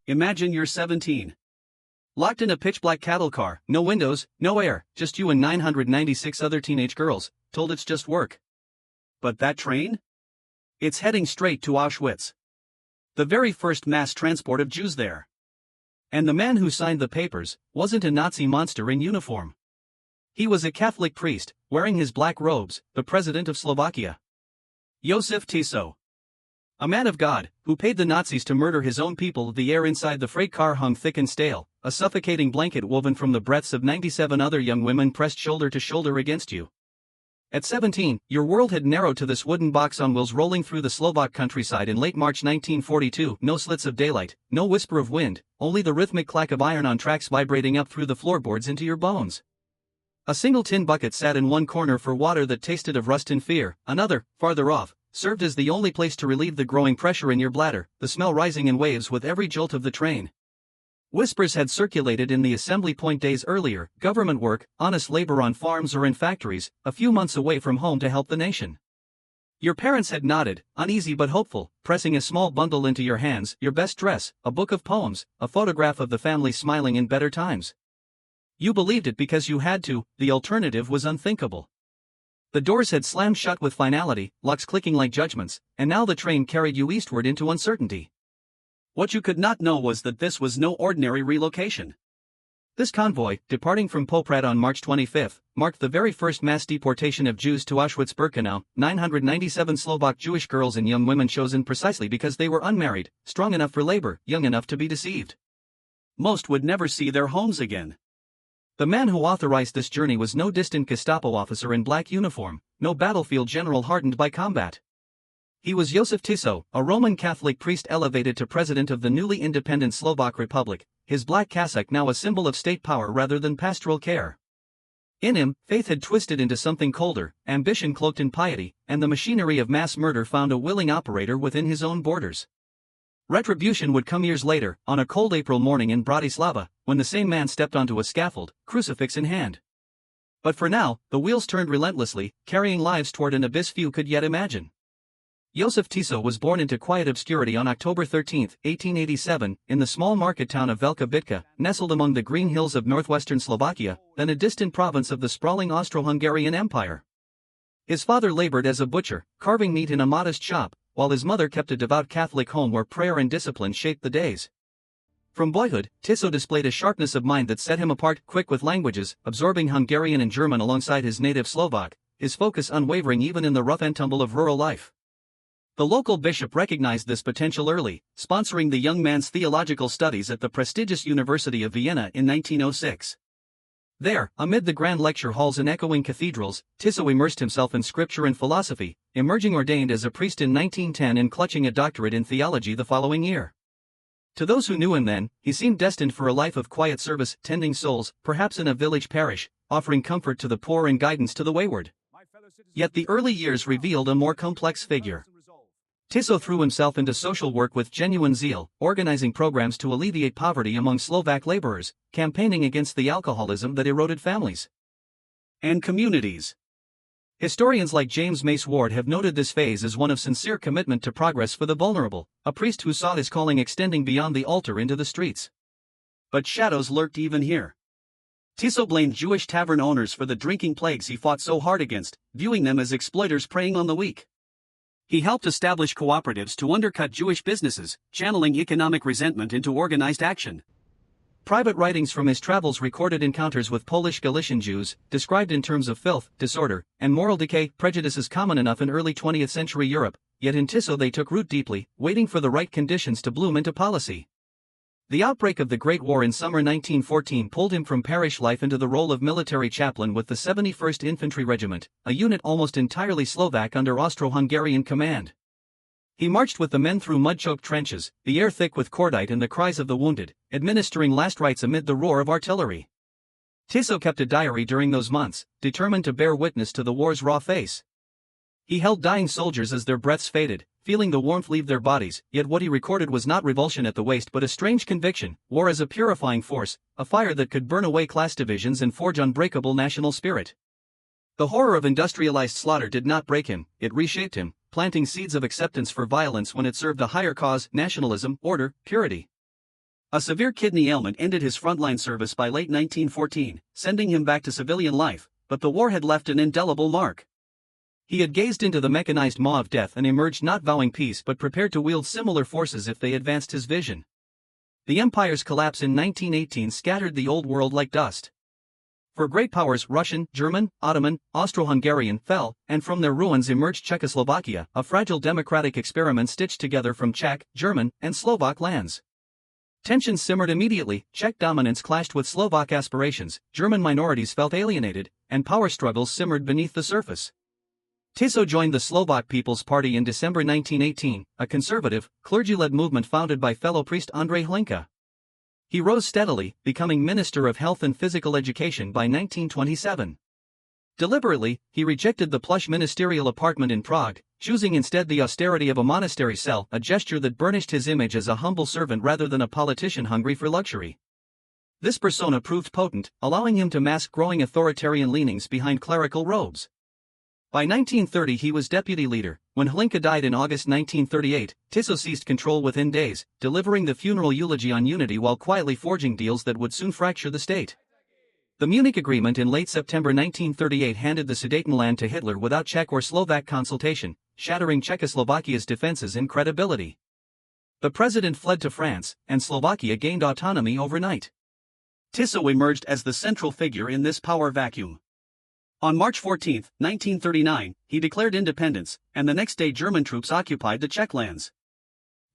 Imagine you're 17. Locked in a pitch-black cattle car, no windows, no air, just you and 996 other teenage girls, told it's just work. But that train? It's heading straight to Auschwitz. The very first mass transport of Jews there. And the man who signed the papers wasn't a Nazi monster in uniform. He was a Catholic priest, wearing his black robes, the president of Slovakia. Jozef Tiso. A man of God, who paid the Nazis to murder his own people. The air inside the freight car hung thick and stale, a suffocating blanket woven from the breaths of 97 other young women pressed shoulder to shoulder against you. At 17, your world had narrowed to this wooden box on wheels rolling through the Slovak countryside in late March 1942. No slits of daylight, no whisper of wind, only the rhythmic clack of iron on tracks vibrating up through the floorboards into your bones. A single tin bucket sat in one corner for water that tasted of rust and fear. Another, farther off, served as the only place to relieve the growing pressure in your bladder, the smell rising in waves with every jolt of the train. Whispers had circulated in the assembly point days earlier: government work, honest labor on farms or in factories, a few months away from home to help the nation. Your parents had nodded, uneasy but hopeful, pressing a small bundle into your hands: your best dress, a book of poems, a photograph of the family smiling in better times. You believed it because you had to, the alternative was unthinkable. The doors had slammed shut with finality, locks clicking like judgments, and now the train carried you eastward into uncertainty. What you could not know was that this was no ordinary relocation. This convoy, departing from Poprad on March 25, marked the very first mass deportation of Jews to Auschwitz-Birkenau. 997 Slovak Jewish girls and young women chosen precisely because they were unmarried, strong enough for labor, young enough to be deceived. Most would never see their homes again. The man who authorized this journey was no distant Gestapo officer in black uniform, no battlefield general hardened by combat. He was Jozef Tiso, a Roman Catholic priest elevated to president of the newly independent Slovak Republic, his black cassock now a symbol of state power rather than pastoral care. In him, faith had twisted into something colder, ambition cloaked in piety, and the machinery of mass murder found a willing operator within his own borders. Retribution would come years later, on a cold April morning in Bratislava, when the same man stepped onto a scaffold, crucifix in hand. But for now, the wheels turned relentlessly, carrying lives toward an abyss few could yet imagine. Jozef Tiso was born into quiet obscurity on October 13, 1887, in the small market town of Velká Bitka, nestled among the green hills of northwestern Slovakia, then a distant province of the sprawling Austro-Hungarian Empire. His father labored as a butcher, carving meat in a modest shop, while his mother kept a devout Catholic home where prayer and discipline shaped the days. From boyhood, Tiso displayed a sharpness of mind that set him apart, quick with languages, absorbing Hungarian and German alongside his native Slovak, his focus unwavering even in the rough and tumble of rural life. The local bishop recognized this potential early, sponsoring the young man's theological studies at the prestigious University of Vienna in 1906. There, amid the grand lecture halls and echoing cathedrals, Tiso immersed himself in scripture and philosophy, emerging ordained as a priest in 1910 and clutching a doctorate in theology the following year. To those who knew him then, he seemed destined for a life of quiet service, tending souls, perhaps in a village parish, offering comfort to the poor and guidance to the wayward. Yet the early years revealed a more complex figure. Tiso threw himself into social work with genuine zeal, organizing programs to alleviate poverty among Slovak laborers, campaigning against the alcoholism that eroded families and communities. Historians like James Mace Ward have noted this phase as one of sincere commitment to progress for the vulnerable, a priest who saw his calling extending beyond the altar into the streets. But shadows lurked even here. Tiso blamed Jewish tavern owners for the drinking plagues he fought so hard against, viewing them as exploiters preying on the weak. He helped establish cooperatives to undercut Jewish businesses, channeling economic resentment into organized action. Private writings from his travels recorded encounters with Polish Galician Jews, described in terms of filth, disorder, and moral decay, prejudices common enough in early 20th century Europe, yet in Tiso they took root deeply, waiting for the right conditions to bloom into policy. The outbreak of the Great War in summer 1914 pulled him from parish life into the role of military chaplain with the 71st Infantry Regiment, a unit almost entirely Slovak under Austro-Hungarian command. He marched with the men through mud-choked trenches, the air thick with cordite and the cries of the wounded, administering last rites amid the roar of artillery. Tiso kept a diary during those months, determined to bear witness to the war's raw face. He held dying soldiers as their breaths faded, feeling the warmth leave their bodies, yet what he recorded was not revulsion at the waist but a strange conviction: war as a purifying force, a fire that could burn away class divisions and forge unbreakable national spirit. The horror of industrialized slaughter did not break him, it reshaped him, planting seeds of acceptance for violence when it served a higher cause: nationalism, order, purity. A severe kidney ailment ended his frontline service by late 1914, sending him back to civilian life, but the war had left an indelible mark. He had gazed into the mechanized maw of death and emerged not vowing peace but prepared to wield similar forces if they advanced his vision. The empire's collapse in 1918 scattered the old world like dust. For great powers Russian, German, Ottoman, Austro-Hungarian fell, and from their ruins emerged Czechoslovakia, a fragile democratic experiment stitched together from Czech, German, and Slovak lands. Tensions simmered immediately, Czech dominance clashed with Slovak aspirations, German minorities felt alienated, and power struggles simmered beneath the surface. Tiso joined the Slovak People's Party in December 1918, a conservative, clergy-led movement founded by fellow priest Andrej Hlinka. He rose steadily, becoming Minister of Health and Physical Education by 1927. Deliberately, he rejected the plush ministerial apartment in Prague, choosing instead the austerity of a monastery cell, a gesture that burnished his image as a humble servant rather than a politician hungry for luxury. This persona proved potent, allowing him to mask growing authoritarian leanings behind clerical robes. By 1930 he was deputy leader. When Hlinka died in August 1938, Tiso seized control within days, delivering the funeral eulogy on unity while quietly forging deals that would soon fracture the state. The Munich Agreement in late September 1938 handed the Sudetenland to Hitler without Czech or Slovak consultation, shattering Czechoslovakia's defenses and credibility. The president fled to France, and Slovakia gained autonomy overnight. Tiso emerged as the central figure in this power vacuum. On March 14, 1939, he declared independence, and the next day German troops occupied the Czech lands.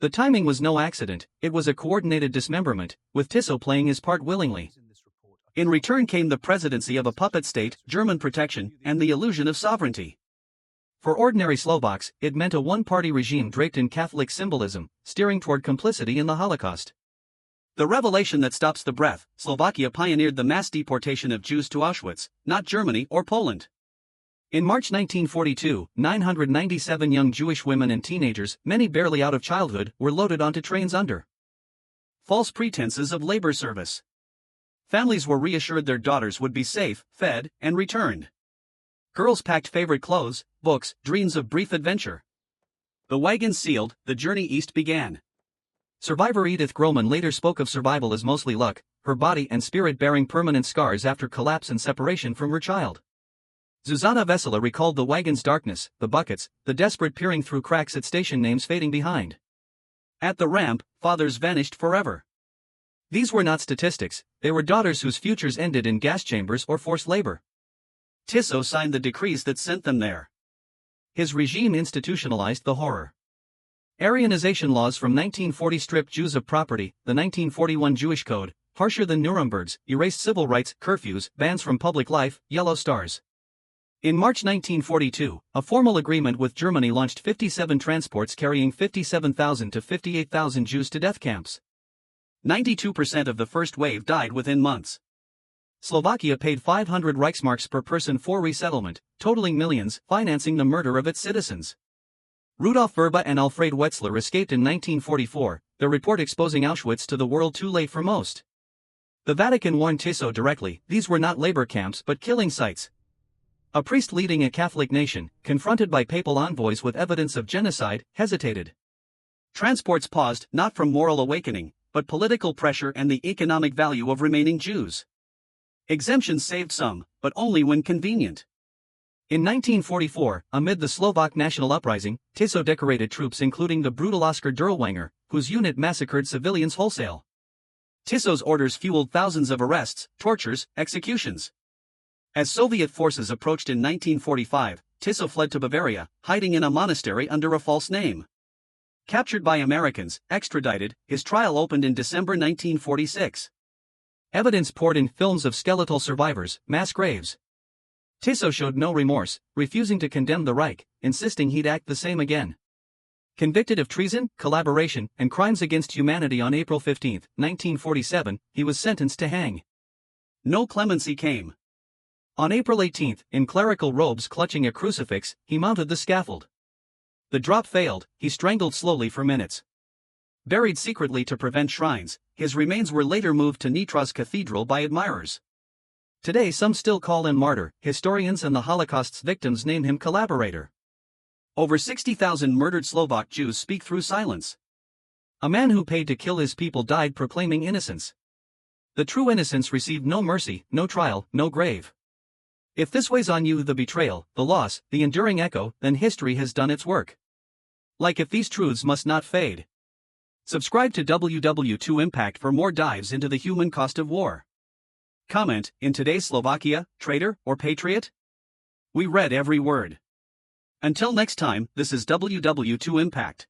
The timing was no accident, it was a coordinated dismemberment, with Tiso playing his part willingly. In return came the presidency of a puppet state, German protection, and the illusion of sovereignty. For ordinary Slovaks, it meant a one-party regime draped in Catholic symbolism, steering toward complicity in the Holocaust. The revelation that stops the breath: Slovakia pioneered the mass deportation of Jews to Auschwitz, not Germany or Poland. In March 1942, 997 young Jewish women and teenagers, many barely out of childhood, were loaded onto trains under false pretenses of labor service. Families were reassured their daughters would be safe, fed, and returned. Girls packed favorite clothes, books, dreams of brief adventure. The wagons sealed, the journey east began. Survivor Edith Groman later spoke of survival as mostly luck, her body and spirit bearing permanent scars after collapse and separation from her child. Zuzana Vesela recalled the wagon's darkness, the buckets, the desperate peering through cracks at station names fading behind. At the ramp, fathers vanished forever. These were not statistics, they were daughters whose futures ended in gas chambers or forced labor. Tiso signed the decrees that sent them there. His regime institutionalized the horror. Aryanization laws from 1940 stripped Jews of property, the 1941 Jewish Code, harsher than Nuremberg's, erased civil rights, curfews, bans from public life, yellow stars. In March 1942, a formal agreement with Germany launched 57 transports carrying 57,000 to 58,000 Jews to death camps. 92% of the first wave died within months. Slovakia paid 500 Reichsmarks per person for resettlement, totaling millions, financing the murder of its citizens. Rudolf Verba and Alfred Wetzler escaped in 1944, their report exposing Auschwitz to the world too late for most. The Vatican warned Tiso directly, these were not labor camps but killing sites. A priest leading a Catholic nation, confronted by papal envoys with evidence of genocide, hesitated. Transports paused, not from moral awakening, but political pressure and the economic value of remaining Jews. Exemptions saved some, but only when convenient. In 1944, amid the Slovak national uprising, Tiso decorated troops including the brutal Oskar Dirlewanger, whose unit massacred civilians wholesale. Tiso's orders fueled thousands of arrests, tortures, executions. As Soviet forces approached in 1945, Tiso fled to Bavaria, hiding in a monastery under a false name. Captured by Americans, extradited, his trial opened in December 1946. Evidence poured in: films of skeletal survivors, mass graves. Tiso showed no remorse, refusing to condemn the Reich, insisting he'd act the same again. Convicted of treason, collaboration, and crimes against humanity on April 15, 1947, he was sentenced to hang. No clemency came. On April 18, in clerical robes clutching a crucifix, he mounted the scaffold. The drop failed, he strangled slowly for minutes. Buried secretly to prevent shrines, his remains were later moved to Nitra's cathedral by admirers. Today some still call him martyr, historians and the Holocaust's victims name him collaborator. Over 60,000 murdered Slovak Jews speak through silence. A man who paid to kill his people died proclaiming innocence. The true innocents received no mercy, no trial, no grave. If this weighs on you, the betrayal, the loss, the enduring echo, then history has done its work. Like if these truths must not fade. Subscribe to WW2 Impact for more dives into the human cost of war. Comment, in today's Slovakia, traitor or patriot? We read every word. Until next time, this is WW2 Impact.